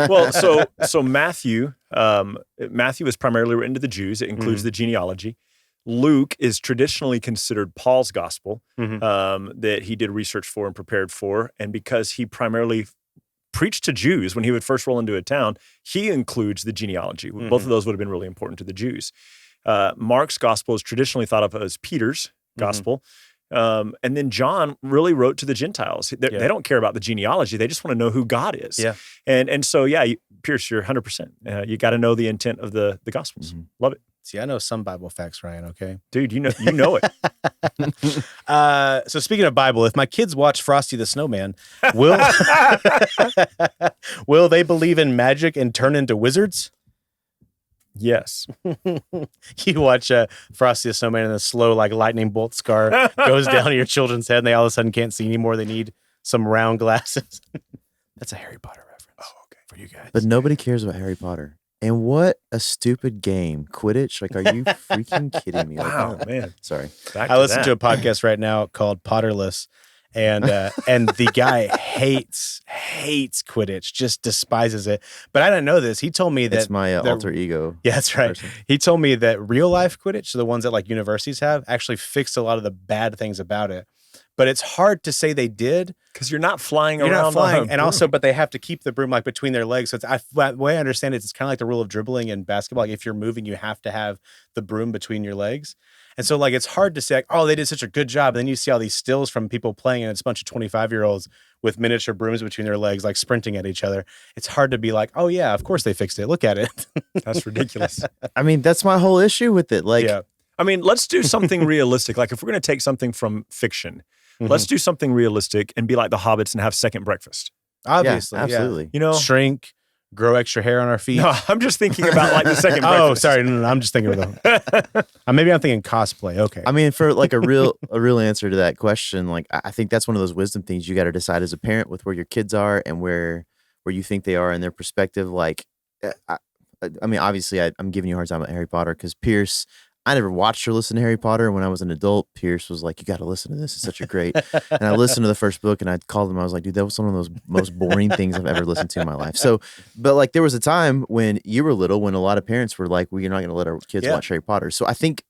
Well, so Matthew is primarily written to the Jews. It includes the genealogy. Luke is traditionally considered Paul's gospel that he did research for and prepared for. And because he primarily preached to Jews when he would first roll into a town, he includes the genealogy. Both of those would have been really important to the Jews. Mark's gospel is traditionally thought of as Peter's gospel. And then John really wrote to the Gentiles. They don't care about the genealogy. They just want to know who God is. Yeah. And so, Pierce, you're 100%. You got to know the intent of the Gospels. Love it. See, I know some Bible facts, Ryan, okay? Dude, you know it. So speaking of Bible, if my kids watch Frosty the Snowman, will will they believe in magic and turn into wizards? Yes. You watch Frosty the Snowman and the slow like lightning bolt scar goes down your children's head and they all of a sudden can't see anymore. They need some round glasses. That's a Harry Potter reference. Oh, okay. For you guys. But nobody cares about Harry Potter. And what a stupid game. Quidditch? Like, are you freaking kidding me? Like, Wow, oh, man. Sorry. I listen to a podcast right now called Potterless, and the guy hates Quidditch, just despises it. But I didn't know this. He told me that It's my alter ego. Yeah, that's right. person. He told me that real life Quidditch, so the ones that like universities have, actually fixed a lot of the bad things about it. But it's hard to say they did. Because you're not flying You're around. not flying, on a and also, broom. but they have to keep the broom like between their legs. So it's the way I understand it, it's kind of like the rule of dribbling in basketball. Like if you're moving, you have to have the broom between your legs. And so like it's hard to say, like, oh, they did such a good job. And then you see all these stills from people playing, and it's a bunch of 25-year-olds with miniature brooms between their legs, like sprinting at each other. It's hard to be like, oh yeah, of course they fixed it. Look at it. That's ridiculous. I mean, that's my whole issue with it. Like, Yeah. I mean, let's do something realistic. Like if we're going to take something from fiction, let's do something realistic and be like the hobbits and have second breakfast. Obviously, yeah, absolutely. You know? Shrink, grow extra hair on our feet. No, I'm just thinking about like the second breakfast. Oh, sorry. No, I'm just thinking of them. Maybe I'm thinking cosplay. Okay. I mean, for like a real answer to that question, like I think that's one of those wisdom things you got to decide as a parent with where your kids are and where you think they are in their perspective. Like, I mean, obviously, I'm giving you a hard time about Harry Potter because Pierce. I never watched or listened to Harry Potter. When I was an adult, Pierce was like, you got to listen to this. It's such a great. And I listened to the first book and I called him. I was like, dude, that was one of those most boring things I've ever listened to in my life. So, but like there was a time when you were little when a lot of parents were like, well, you're not going to let our kids watch Harry Potter. So I think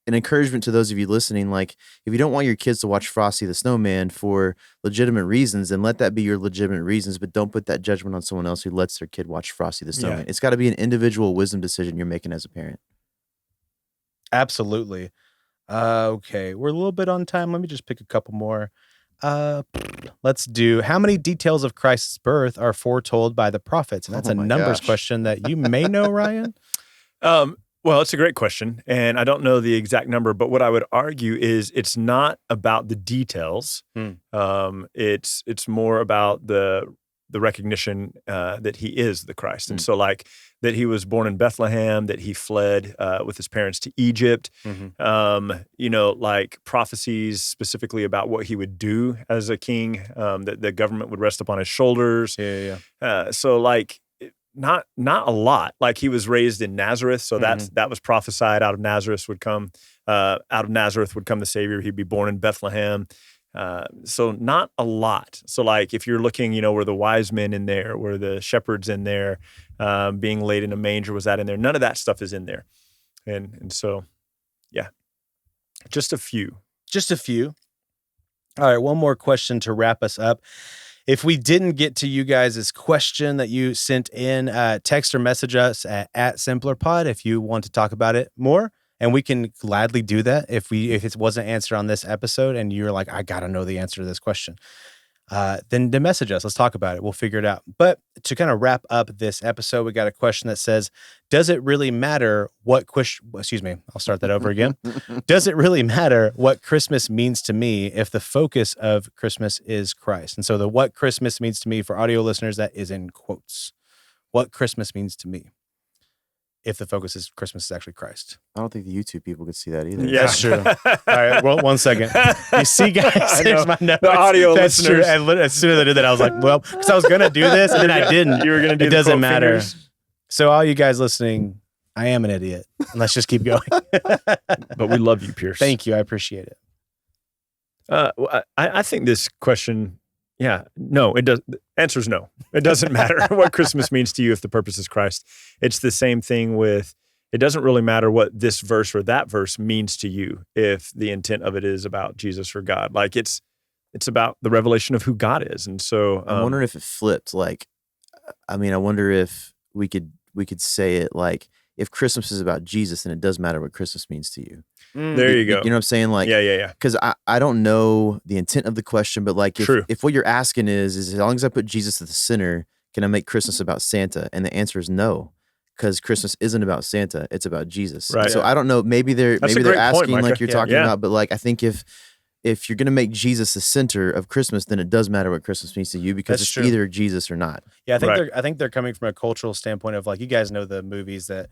an encouragement to those of you listening, like if you don't want your kids to watch Frosty the Snowman for legitimate reasons, then let that be your legitimate reasons, but don't put that judgment on someone else who lets their kid watch Frosty the Snowman. It's got to be an individual wisdom decision you're making as a parent. Absolutely. Okay, we're a little bit on time. Let me just pick a couple more. Let's do, how many details of Christ's birth are foretold by the prophets? And that's a numbers question that you may know, Ryan. Well, it's a great question, and I don't know the exact number, but what I would argue is it's not about the details. It's more about the recognition that he is the Christ. And so like that he was born in Bethlehem, that he fled with his parents to Egypt, like prophecies specifically about what he would do as a king, that the government would rest upon his shoulders. So like, not a lot. Like he was raised in Nazareth, so that was prophesied. Out of Nazareth would come the Savior. He'd be born in Bethlehem. So not a lot. So like if you're looking, were the wise men in there, were the shepherds in there, being laid in a manger, was that in there? None of that stuff is in there. And so, yeah, just a few. All right, one more question to wrap us up. If we didn't get to you guys' question that you sent in, text or message us at SimplerPod if you want to talk about it more, and we can gladly do that if it wasn't answered on this episode and you're like, I gotta know the answer to this question. Then message us. Let's talk about it. We'll figure it out. But to kind of wrap up this episode, we got a question that says, does it really matter what I'll start that over again. Does it really matter what Christmas means to me if the focus of Christmas is Christ? And so the what Christmas means to me for audio listeners, that is in quotes. What Christmas means to me if the focus is Christmas is actually Christ. I don't think the YouTube people could see that either. Yeah, that's true. All right, well, 1 second. You see, guys, there's my notes. The audio that's listeners. True. And as soon as I did that, I was like, well, because I was going to do this, and then I didn't. You were going to do it doesn't matter. Fingers. So all you guys listening, I am an idiot. And let's just keep going. But we love you, Pierce. Thank you. I appreciate it. I think this question... Yeah, no, it does. The answer is no. It doesn't matter what Christmas means to you if the purpose is Christ. It's the same thing with, it doesn't really matter what this verse or that verse means to you if the intent of it is about Jesus or God. Like it's about the revelation of who God is. And so I'm wondering if it flipped. Like, I wonder if we could say it like, if Christmas is about Jesus, then it does matter what Christmas means to you. There you go. You know what I'm saying? Like, yeah. Because I don't know the intent of the question, but like if what you're asking is as long as I put Jesus at the center, can I make Christmas about Santa? And the answer is no, because Christmas isn't about Santa; it's about Jesus. Right. So I don't know. Maybe they're asking point, like you're talking about, but like I think if you're going to make Jesus the center of Christmas, then it does matter what Christmas means to you because it's either Jesus or not. Yeah, I think they're coming from a cultural standpoint of like, you guys know the movies that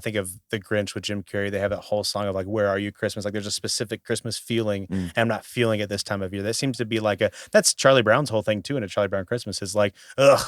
think of The Grinch with Jim Carrey. They have that whole song of like, where are you Christmas? Like there's a specific Christmas feeling and I'm not feeling it this time of year. That seems to be like that's Charlie Brown's whole thing too in A Charlie Brown Christmas is like,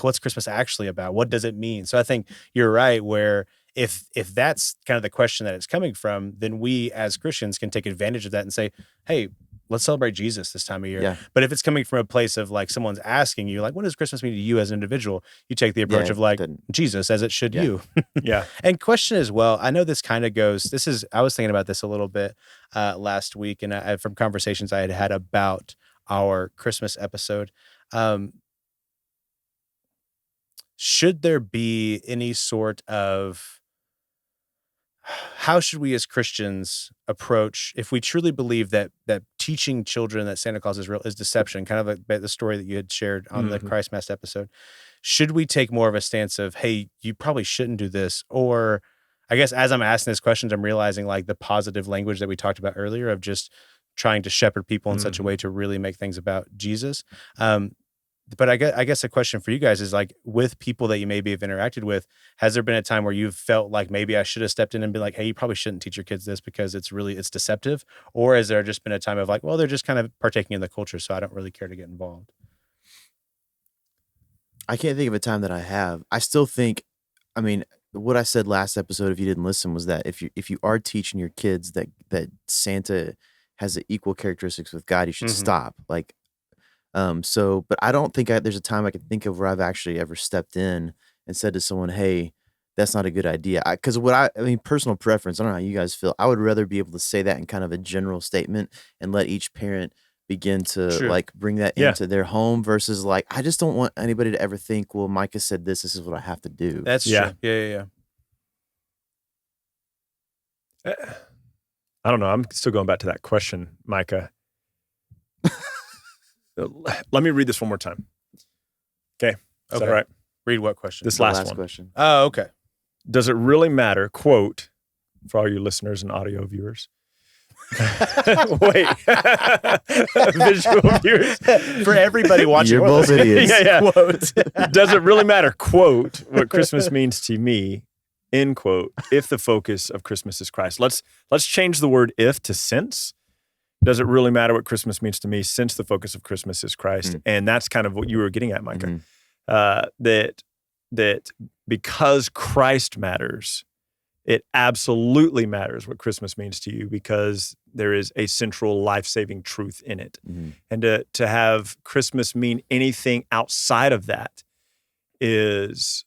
what's Christmas actually about? What does it mean? So I think you're right where if that's kind of the question that it's coming from, then we as Christians can take advantage of that and say, hey, let's celebrate Jesus this time of year. Yeah. But if it's coming from a place of like someone's asking you, like, what does Christmas mean to you as an individual? You take the approach of like Jesus as it should you. Yeah. And question as well, I know this kind of goes, I was thinking about this a little bit last week and from conversations I had about our Christmas episode. Should there be any sort of, how should we as Christians approach if we truly believe that teaching children that Santa Claus is real is deception, kind of like the story that you had shared on the Christmas episode? Should we take more of a stance of, hey, you probably shouldn't do this? Or I guess as I'm asking these questions, I'm realizing like the positive language that we talked about earlier of just trying to shepherd people in such a way to really make things about Jesus. But I guess a question for you guys is like, with people that you maybe have interacted with, has there been a time where you've felt like maybe I should have stepped in and been like, hey, you probably shouldn't teach your kids this because it's deceptive? Or has there just been a time of like, well, they're just kind of partaking in the culture, so I don't really care to get involved? I can't think of a time that I have. I still think, what I said last episode, if you didn't listen, was that if you are teaching your kids that Santa has the equal characteristics with God, you should stop. Like, but I don't think there's a time I can think of where I've actually ever stepped in and said to someone, hey, that's not a good idea. Because I mean, personal preference, I don't know how you guys feel. I would rather be able to say that in kind of a general statement and let each parent begin to True. like bring that Yeah. into their home versus like, I just don't want anybody to ever think, well, Micah said this is what I have to do. That's Yeah. true. Yeah. I don't know. I'm still going back to that question, Micah. Let me read this one more time. Okay. Is that Okay. right? Read what question? This The last one. question. Oh, okay. Does it really matter, quote, for all you listeners and audio viewers? Wait. Visual viewers. For everybody watching. You're both idiots. Yeah. Quote. Does it really matter, quote, what Christmas means to me, end quote, if the focus of Christmas is Christ? Let's change the word if to since. Does it really matter what Christmas means to me since the focus of Christmas is Christ? And that's kind of what you were getting at, Micah. That because Christ matters, it absolutely matters what Christmas means to you because there is a central life-saving truth in it. And to have Christmas mean anything outside of that is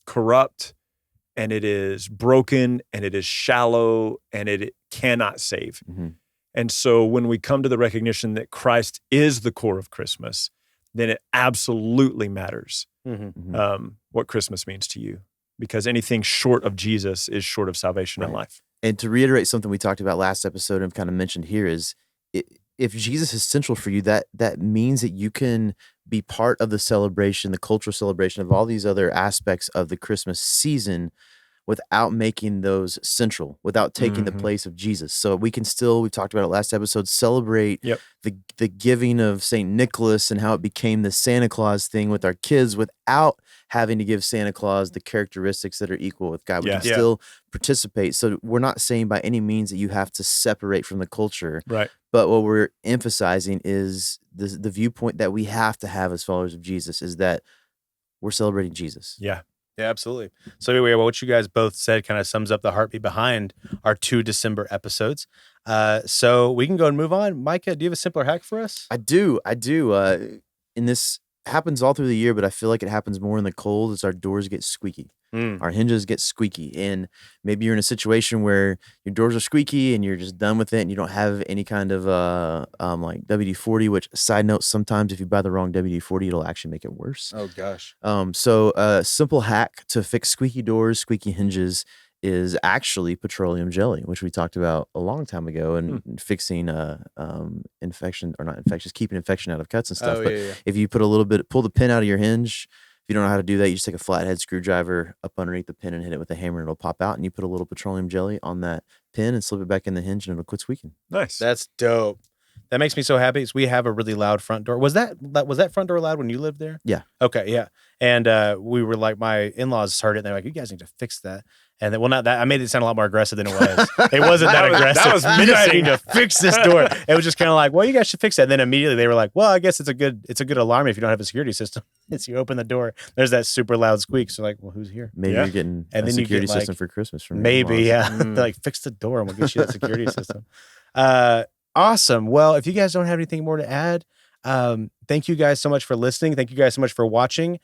corrupt, and it is broken, and it is shallow, and it cannot save. And so when we come to the recognition that Christ is the core of Christmas, then it absolutely matters what Christmas means to you, because anything short of Jesus is short of salvation in life. And to reiterate something we talked about last episode and kind of mentioned here is, if Jesus is central for you, that means that you can be part of the celebration, the cultural celebration of all these other aspects of the Christmas season without making those central, without taking the place of Jesus. So we can still, we talked about it last episode, celebrate the giving of St. Nicholas and how it became the Santa Claus thing with our kids without having to give Santa Claus the characteristics that are equal with God. We can still participate. So we're not saying by any means that you have to separate from the culture. Right. But what we're emphasizing is the viewpoint that we have to have as followers of Jesus is that we're celebrating Jesus. Yeah. Yeah, absolutely. So anyway, what you guys both said kind of sums up the heartbeat behind our 2 December episodes. So we can go and move on. Micah, do you have a simpler hack for us? I do. And this happens all through the year, but I feel like it happens more in the cold as our doors get squeaky. Our hinges get squeaky. And maybe you're in a situation where your doors are squeaky and you're just done with it and you don't have any kind of like WD-40, which, side note, sometimes if you buy the wrong WD-40, it'll actually make it worse. Oh, gosh. So a simple hack to fix squeaky doors, squeaky hinges is actually petroleum jelly, which we talked about a long time ago, and fixing infection, or not infectious, keeping infection out of cuts and stuff. Oh, but yeah. if you put a little bit, pull the pin out of your hinge, if you don't know how to do that, you just take a flathead screwdriver up underneath the pin and hit it with a hammer, and it'll pop out, and you put a little petroleum jelly on that pin and slip it back in the hinge, and it'll quit squeaking. Nice. That's dope. That makes me so happy. Is we have a really loud front door. Was that front door loud when you lived there? Yeah. Okay. Yeah. And we were like, my in-laws heard it, and they're like, "You guys need to fix that." And then, well, not that. I made it sound a lot more aggressive than it was. It wasn't that aggressive. That was You guys midnight. need to fix this door. It was just kind of like, well, you guys should fix that. And then immediately they were like, well, I guess it's a good alarm if you don't have a security system. It's you open the door, there's that super loud squeak. So like, well, who's here? Maybe you're getting And a then you security get, like, system for Christmas from your Maybe, in-laws. yeah. They're like, fix the door and we'll get you that security system. Awesome. Well, if you guys don't have anything more to add, thank you guys so much for listening. Thank you guys so much for watching.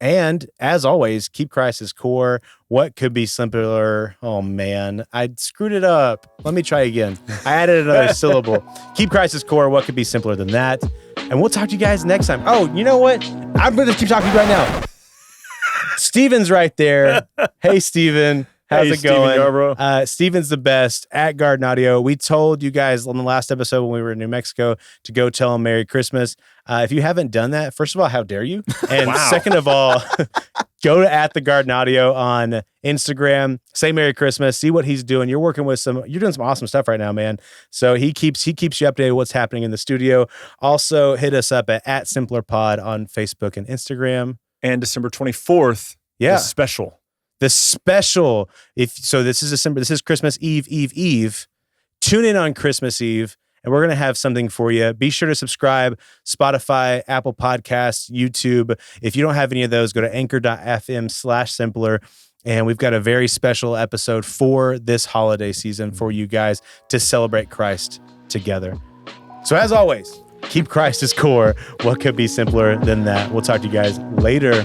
And as always, keep Christ as core. What could be simpler? Oh man, I screwed it up. Let me try again. I added another syllable. Keep Christ as core. What could be simpler than that? And we'll talk to you guys next time. Oh, you know what? I'm going to keep talking to you right now. Steven's right there. Hey, Steven. How's it Steven going? Yarbrough. Steven's the best at Garden Audio. We told you guys on the last episode when we were in New Mexico to go tell him Merry Christmas. If you haven't done that, first of all, how dare you? And Wow. second of all, go to at the Garden Audio on Instagram. Say Merry Christmas. See what he's doing. You're doing some awesome stuff right now, man. So he keeps you updated with what's happening in the studio. Also, hit us up at Simpler Pod on Facebook and Instagram. And December 24th Yeah. is special. The special, this is December, this is Christmas Eve. Tune in on Christmas Eve, and we're going to have something for you. Be sure to subscribe, Spotify, Apple Podcasts, YouTube. If you don't have any of those, go to anchor.fm/simpler. And we've got a very special episode for this holiday season for you guys to celebrate Christ together. So as always, keep Christ as core. What could be simpler than that? We'll talk to you guys later.